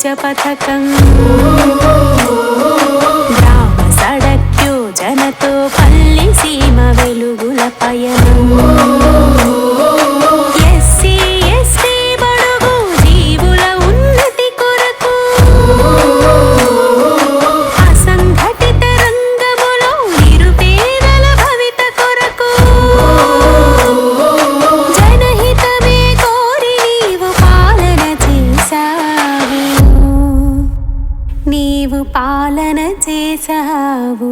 త్రిభుజ పథకం గ్రామ సడక్ యోజనతో పల్లి సీమ వెలుగుల పయనం ఎస్సీ ఎస్టీ బడుగు జీవుల ఉన్నతి కొరకు అసంఘటిత రంగములో నిరుపేదల భవిత కొరకు జనహితమే కోరి నీవు పాలన చేసావు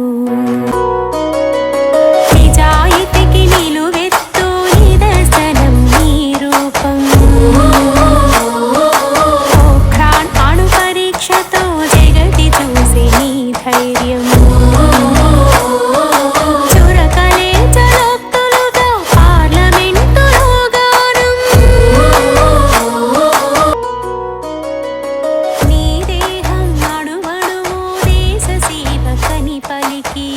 నిజాయితీకి నిలువెత్తు నిదర్శనం నీ రూపం పోఖ్రాన్ అణు పరీక్షతో జగతి చూసి నీ ధైర్యం చురకలే చలోక్తులుగా పార్లమెంటులో గానం నీ దేహం అణువణువు దేశ సేవకని పలికి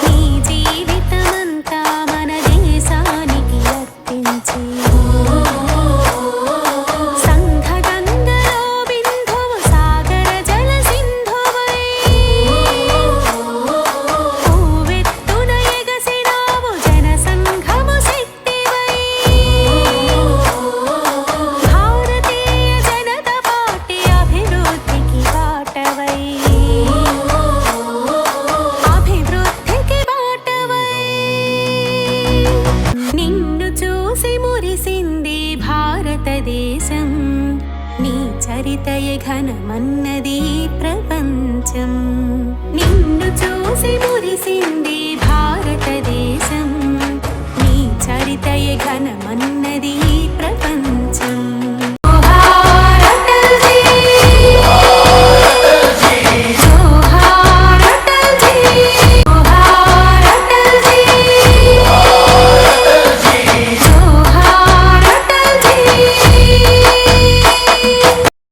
నీ జీవితమంతా మన దేశానికి అర్పించి సంఘ గంగలో బిందువు సాగర జల సింధువై పూవెత్తున ఎగసినావు జన సంఘము శక్తివై భారతీయ జనతా పార్టీ అభివృద్ధికి బాటవై నిన్ను చూసి మురిసింది భారతదేశం నీ చరితయే ఘనమన్నది ప్రపంచం నిన్ను చూసి మురిసింది భారతదేశం